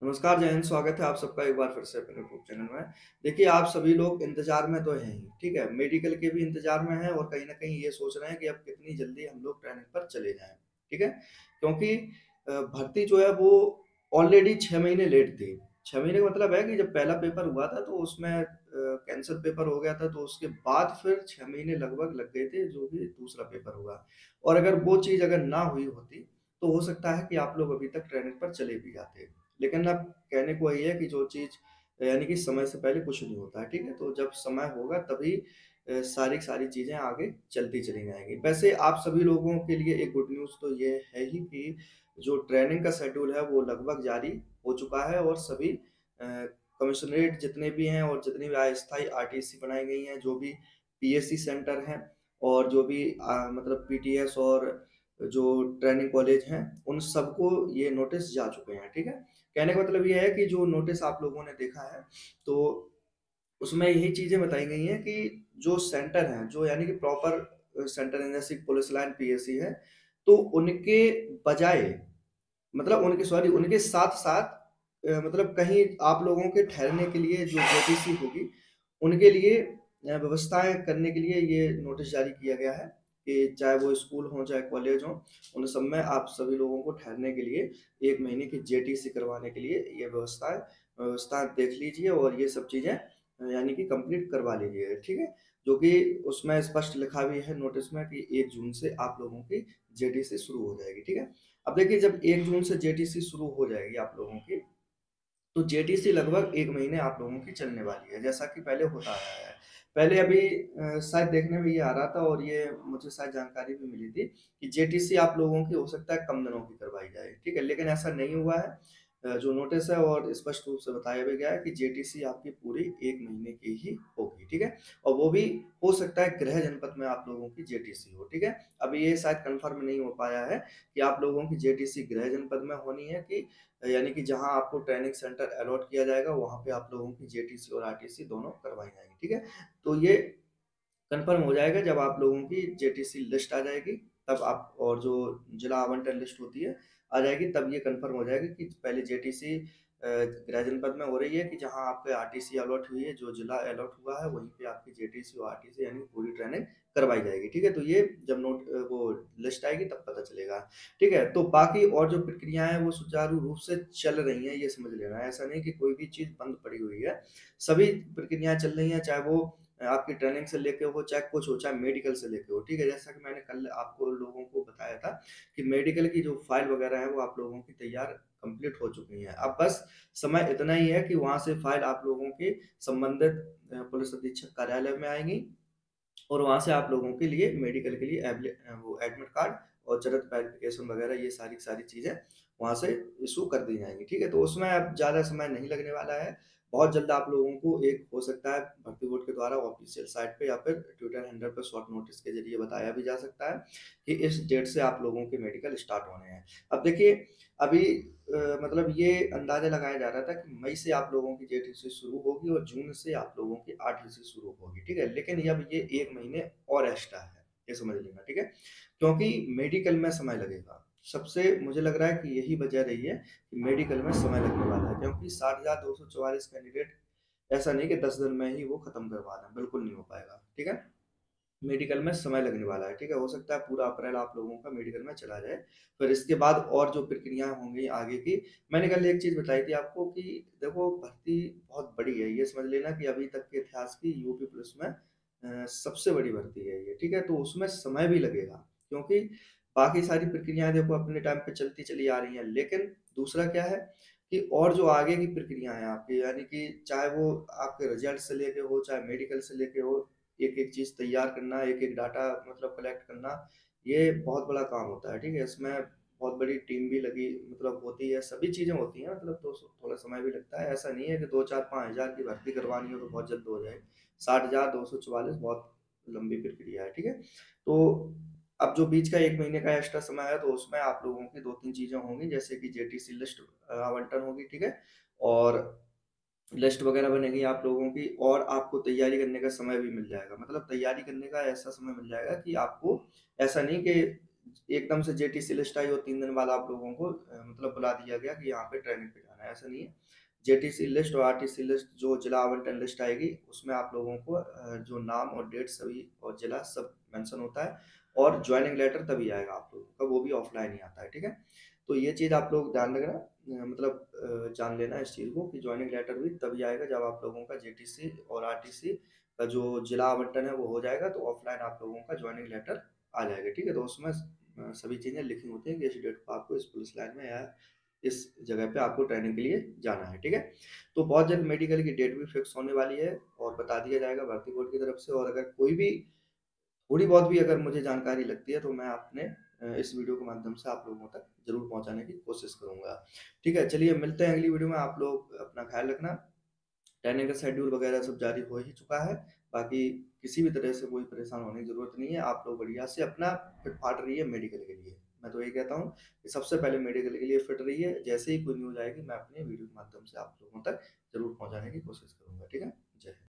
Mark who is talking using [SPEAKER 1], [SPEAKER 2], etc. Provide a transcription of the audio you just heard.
[SPEAKER 1] नमस्कार, जय हिंद, स्वागत है आप सबका एक बार फिर से अपने यूट्यूब चैनल में। देखिए, आप सभी लोग इंतज़ार में तो हैं ही, ठीक है? मेडिकल के भी इंतज़ार में हैं और कहीं न कहीं ये सोच रहे हैं कि अब कितनी जल्दी हम लोग ट्रेनिंग पर चले जाएँ, ठीक है? क्योंकि भर्ती जो है वो ऑलरेडी 6 महीने लेट थी। 6 महीने का मतलब है कि जब पहला पेपर हुआ था तो उसमें कैंसल पेपर हो गया था, तो उसके बाद फिर 6 महीने लगभग लग गए थे, जो भी दूसरा पेपर हुआ। और अगर वो चीज़ अगर ना हुई होती, तो हो सकता है कि आप लोग अभी तक ट्रेनिंग पर चले भी जाते। लेकिन अब कहने को वही है कि जो चीज़ यानी कि समय से पहले कुछ नहीं होता है, ठीक है? तो जब समय होगा तभी सारी की सारी चीज़ें आगे चलती चली जाएँगी। वैसे आप सभी लोगों के लिए एक गुड न्यूज़ तो ये है ही कि जो ट्रेनिंग का शेड्यूल है वो लगभग जारी हो चुका है और सभी कमिश्नरेट जितने भी हैं और जितनी भी अस्थायी आरटीसी बनाई गई हैं, जो भी पीएससी सेंटर हैं और जो भी मतलब पीटीएस और जो ट्रेनिंग कॉलेज हैं, उन सबको ये नोटिस जा चुके हैं, ठीक है? कहने का मतलब ये है कि जो नोटिस आप लोगों ने देखा है, तो उसमें यही चीज़ें बताई गई हैं कि जो सेंटर हैं, जो यानी कि प्रॉपर सेंटर हैं, जैसे पुलिस लाइन पीएसी है, तो उनके बजाय मतलब उनके सॉरी उनके साथ-साथ मतलब कहीं आप लोगों के ठहरने के लिए जो जेटीसी होगी, उनके लिए व्यवस्थाएँ करने के लिए ये नोटिस जारी किया गया है कि चाहे वो स्कूल हों, चाहे कॉलेज हों, उन सब में आप सभी लोगों को ठहरने के लिए 1 महीने की जेटीसी करवाने के लिए ये व्यवस्था देख लीजिए और ये सब चीज़ें यानी कि कंप्लीट करवा लीजिए, ठीक है? जो कि उसमें स्पष्ट लिखा भी है नोटिस में कि 1 जून से आप लोगों की जेटीसी शुरू हो जाएगी, ठीक है? अब देखिए जब 1 जून से जेटीसी शुरू हो जाएगी आप लोगों की, तो जेटीसी लगभग 1 महीने आप लोगों की चलने वाली है, जैसा कि पहले होता आया है। पहले अभी शायद देखने में ये आ रहा था और ये मुझे शायद जानकारी भी मिली थी कि जेटीसी आप लोगों की हो सकता है कम दिनों की करवाई जाए, ठीक है? लेकिन ऐसा नहीं हुआ है। जो नोटिस है और स्पष्ट रूप से बताया भी गया है कि जेटीसी आपकी पूरी 1 महीने की ही होगी, ठीक है? और वो भी हो सकता है गृह जनपद में आप लोगों की जेटीसी हो, ठीक है? अभी ये शायद कन्फर्म नहीं हो पाया है कि आप लोगों की जेटीसी गृह जनपद में होनी है कि यानी कि जहाँ आपको ट्रेनिंग सेंटर अलॉट किया जाएगा, वहाँ पे आप लोगों की जेटीसी और आरटीसी दोनों करवाई जाएँगी, ठीक है? तो ये कन्फर्म हो जाएगा जब आप लोगों की जेटीसी लिस्ट आ जाएगी, तब आप और जो जिला आवंटन लिस्ट होती है, आ जाएगी तब ये कन्फर्म हो जाएगा कि पहले जेटीसी गृह जनपद में हो रही है कि जहाँ आपके आरटीसी अलॉट हुई है, जो जिला अलॉट हुआ है, वहीं पे आपकी जेटीसी और आरटीसी यानी पूरी ट्रेनिंग करवाई जाएगी, ठीक है? तो ये जब वो लिस्ट आएगी तब पता चलेगा, ठीक है? तो बाकी और जो प्रक्रियाएँ हैं वो सुचारू रूप से चल रही हैं, ये समझ लेना है। ऐसा नहीं कि कोई भी चीज़ बंद पड़ी हुई है, सभी प्रक्रियाएँ चल रही हैं, चाहे वो आपकी ट्रेनिंग से लेके हो, चाहे कुछ हो, चाहे मेडिकल से लेके हो, ठीक है? जैसा कि मैंने कल आपको लोगों को बताया था कि मेडिकल की जो फाइल वगैरह है, वो आप लोगों की तैयार कंप्लीट हो चुकी हैं। अब बस समय इतना ही है कि वहाँ से फाइल आप लोगों की संबंधित पुलिस अधीक्षक कार्यालय में आएँगी और वहाँ से आप लोगों के लिए मेडिकल के लिए वो एडमिट कार्ड और ज़रूरत वेरिफ़िकेशन वगैरह ये सारी की सारी चीज़ें वहाँ से इश्यू कर दी जाएँगी, ठीक है? तो उसमें अब ज़्यादा समय नहीं लगने वाला है। बहुत जल्द आप लोगों को एक हो सकता है भर्ती बोर्ड के द्वारा ऑफ़िशियल साइट पे या फिर ट्विटर हैंडल पे शॉर्ट नोटिस के ज़रिए बताया भी जा सकता है कि इस डेट से आप लोगों के मेडिकल स्टार्ट होने हैं। अब देखिए अभी मतलब ये अंदाज़ा लगाया जा रहा था कि मई से आप लोगों की जेटीसी शुरू होगी और जून से आप लोगों की आरटीसी शुरू होगी, ठीक है? लेकिन अब ये 1 महीने और एक्स्ट्रा है, ये समझ लेना, ठीक है? क्योंकि मेडिकल में समय लगेगा। सबसे मुझे लग रहा है कि यही वजह रही है कि मेडिकल में समय लगने वाला है क्योंकि 60,244 कैंडिडेट ऐसा नहीं कि 10 दिन में ही वो खत्म करवा दें, बिल्कुल नहीं हो पाएगा, ठीक है? मेडिकल में समय लगने वाला है, ठीक है? हो सकता है पूरा अप्रैल आप लोगों का मेडिकल में चला जाए। फिर इसके बाद और जो प्रक्रियाएँ होंगी आगे की, मैंने कल एक चीज़ बताई थी आपको कि देखो भर्ती बहुत बड़ी है, ये समझ लेना कि अभी तक के इतिहास की यूपी पुलिस में सबसे बड़ी भर्ती है ये, ठीक है? तो उसमें समय भी लगेगा क्योंकि बाकी सारी प्रक्रियाएँ देखो अपने टाइम पे चलती चली आ रही हैं, लेकिन दूसरा क्या है कि और जो आगे की प्रक्रियाएँ हैं आपकी यानी कि चाहे वो आपके रिज़ल्ट से लेके हो, चाहे मेडिकल से लेके हो, एक-एक चीज़ तैयार करना, एक-एक डाटा मतलब कलेक्ट करना, ये बहुत बड़ा काम होता है, ठीक है? इसमें बहुत बड़ी टीम भी लगी मतलब होती है, सभी चीज़ें होती हैं मतलब तो थोड़ा समय भी लगता है। ऐसा नहीं है कि 2, 4, 5 हज़ार की भर्ती करवानी हो तो बहुत जल्द हो जाए। 60,244 बहुत लंबी प्रक्रिया है, ठीक है? तो अब जो बीच का 1 महीने का एक्स्ट्रा समय है, तो उसमें आप लोगों की 2-3 चीज़ें होंगी, जैसे कि जेटीसी लिस्ट आवंटन होगी, ठीक है? और लिस्ट वगैरह बनेगी आप लोगों की और आपको तैयारी करने का समय भी मिल जाएगा। मतलब तैयारी करने का ऐसा समय मिल जाएगा कि आपको ऐसा नहीं कि एकदम से जेटीसी लिस्ट आई और 3 दिन बाद आप लोगों को मतलब बुला दिया गया कि यहाँ पे ट्रेनिंग पे जाना है, ऐसा नहीं है। जेटीसी लिस्ट और आरटीसी लिस्ट जो जिला आवंटन लिस्ट आएगी उसमें आप लोगों को जो नाम और डेट सभी और जिला सब मेंशन होता है, और ज्वाइनिंग लेटर तभी आएगा आप लोगों का, वो भी ऑफलाइन ही आता है, ठीक है। तो ये चीज़ आप लोग ध्यान रखना, मतलब जान लेना इस चीज़ को कि ज्वाइनिंग लेटर भी तभी आएगा जब आप लोगों का जेटीसी और आरटीसी का जो जिला आवंटन है वो हो जाएगा, तो ऑफलाइन आप लोगों का ज्वाइनिंग लेटर आ जाएगा, ठीक है। तो उसमें सभी चीज़ें लिखी होती हैं कि इस डेट को आपको इस पुलिस लाइन में या इस जगह पे आपको ट्रेनिंग के लिए जाना है, ठीक है। तो बहुत जल्द मेडिकल की डेट भी फिक्स होने वाली है और बता दिया जाएगा भर्ती बोर्ड की तरफ से, और अगर कोई भी थोड़ी बहुत भी अगर मुझे जानकारी लगती है तो मैं अपने इस वीडियो के माध्यम से आप लोगों तक ज़रूर पहुँचाने की कोशिश करूँगा। ठीक है, चलिए मिलते हैं अगली वीडियो में। आप लोग अपना ख़्याल रखना। ट्रेनिंग का शेड्यूल वगैरह सब जारी हो ही चुका है। बाकी किसी भी तरह से कोई परेशान होने की ज़रूरत नहीं है। आप लोग बढ़िया से अपना फिट-फाट रहिए मेडिकल के लिए। मैं तो यही कहता हूँ कि सबसे पहले मेडिकल के लिए फिट रहिए। जैसे ही कोई न्यूज़ आएगी मैं अपने वीडियो के माध्यम से आप लोगों तक ज़रूर पहुँचाने की कोशिश करूँगा। ठीक है?